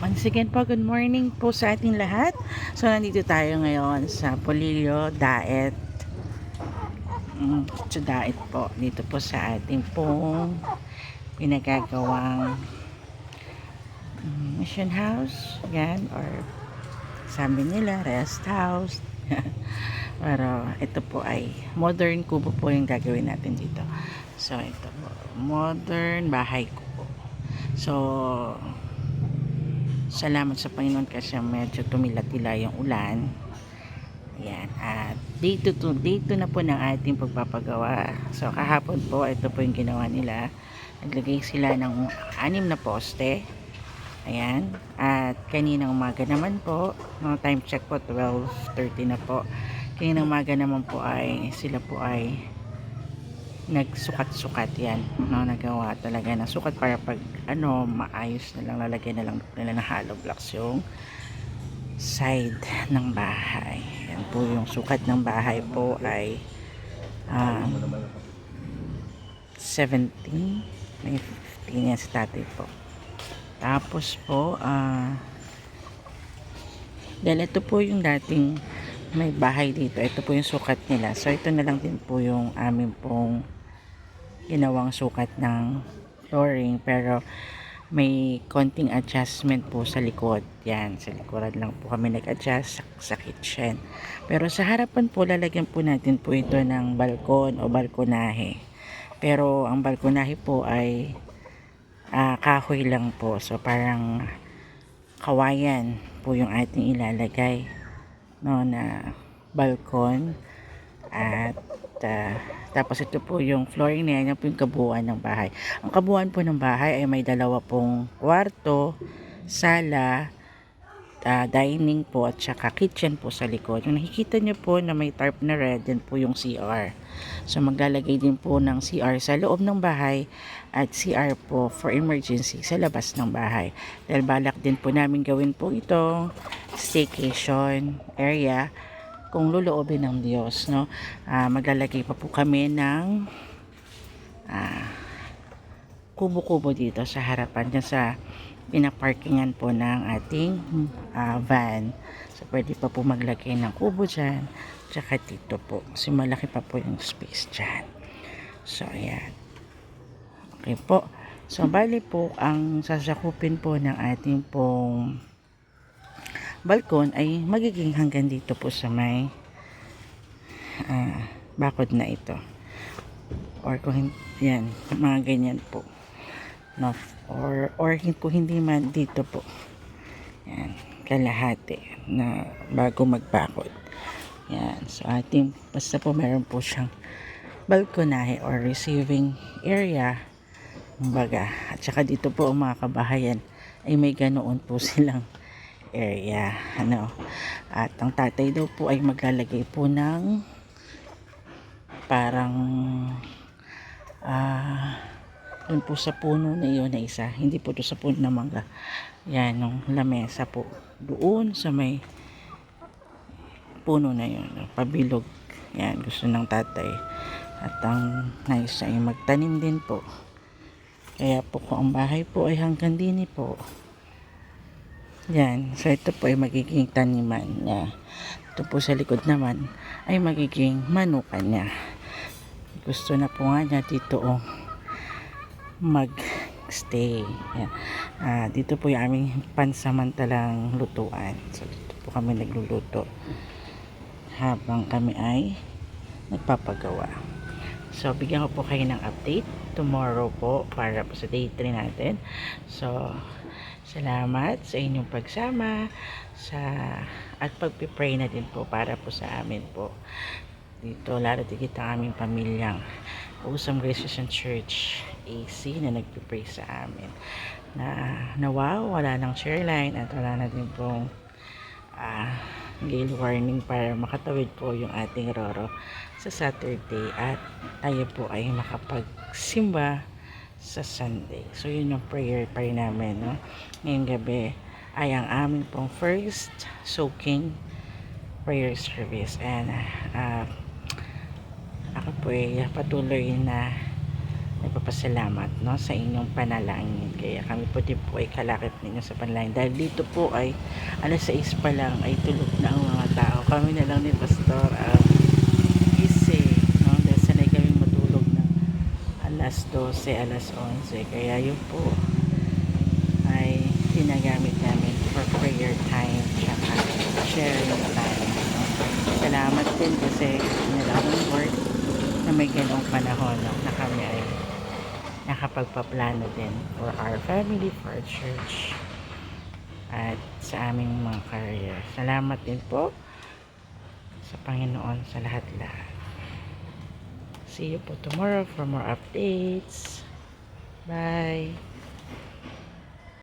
Once again po, good morning po sa ating lahat. So, nandito tayo ngayon sa Polillo Daet. Sa Daet po. Dito po sa ating pong pinagagawang mission house. Yan. Or sabi nila, rest house. Pero ito po ay modern kubo po yung gagawin natin dito. So, ito po. Modern bahay kubo. So, salamat sa Panginoon kasi medyo tumila-tila yung ulan. Ayan. At dito na po ng ating pagpapagawa. So kahapon po, ito po yung ginawa nila. Naglagay sila ng 6 na poste. Ayan. At kaninang umaga naman po, mga time check po, 12:30 na po. Kaninang umaga naman po ay sila po ay nagsukat-sukat yan, no? Nagawa talaga ng sukat para pag maayos na lang, lalagyan na lang nila ng hollow blocks yung side ng bahay. Yan po yung sukat ng bahay po ay 17, may 15 yan sa tatay po. Tapos po dahil ito po yung dating may bahay dito, ito po yung sukat nila. So ito na lang din po yung amin pong ginawang sukat ng flooring, pero may konting adjustment po sa likod. Yan, sa likuran lang po kami nag-adjust sa kitchen. Pero sa harapan po, lalagyan po natin po ito ng balkon o balkonahe. Pero ang balkonahe po ay kahoy lang po. So parang kawayan po yung ating ilalagay, no, na balkon. At tapos ito po yung flooring na yan po yung kabuuan ng bahay. Ang kabuuan po ng bahay ay may 2 pong kwarto, sala, dining po at saka kitchen po sa likod. Yung nakikita nyo po na may tarp na red, yan po yung CR. So maglalagay din po ng CR sa loob ng bahay at CR po for emergency sa labas ng bahay. Dahil balak din po namin gawin po itong staycation area kung loloobin ng Diyos, no? Maglalagay pa po kami ng kubo-kubo dito sa harapan dyan sa pinaparkingan po ng ating van. So pwede pa po maglagay ng kubo dyan, tsaka dito po kasi malaki pa po yung space dyan. So ayan, okay po. So bali po ang sasakupin po ng ating pong balkon ay magiging hanggang dito po sa may bakod na ito, or kung yan, mga ganyan po, no? or kung hindi man dito po, yan, kalahati na bago magbakod. Yan, so ating basta po meron po siyang balkonahe or receiving area, kumbaga. At saka dito po ang mga kabahayan ay may ganoon po silang area, at ang tatay daw po ay maglalagay po ng parang dun po sa puno na iyon na isa, hindi po to sa puno na mangga, yan, yung lamesa po doon sa may puno na yun, pabilog. Yan, gusto ng tatay, at ang nais ay magtanim din po, kaya po kung ang bahay po ay hanggang dini po. Yan, so ito po ay magiging taniman niya. Ito po sa likod naman ay magiging manukan niya. Gusto na po nga niya dito mag-stay. Yan. Dito po yung aming pansamantalang lutuan. So dito po kami nagluluto habang kami ay nagpapagawa. So bigyan ko po kayo ng update tomorrow po para po sa day 3 natin. So salamat sa inyong pagsama at pagpipray na din po para po sa amin po dito, lalo tigit ang aming pamilyang Awesome Grace Christian Church AC na nagpipray sa amin na wow, wala ng chair line at wala na din pong gale warning para makatawid po yung ating Roro sa Saturday at tayo po ay makapagsimba sa Sunday. So yun yung prayer pa rin namin, no? Ngayong gabi ay ang aming pong first soaking prayer service, and ako po ay patuloy na nagpapasalamat, no, sa inyong panalangin. Kaya kami po din po ay kalakip ninyo sa panalangin. Dahil dito po ay alas 6 pa lang ay tulog na ang mga tao. Kami na lang ni Pastor ang gising, no? Dahil sanay kami matulog na alas 12, alas 11. Kaya yun po ay ginagamit namin for prayer time tsaka sharing time, no? Salamat din kasi nilalang work na may ganong panahon, no, na kami ay nakapagpaplano din for our family, for our church, at sa aming mga career. Salamat din po sa Panginoon sa lahat-lahat. See you po tomorrow for more updates. Bye!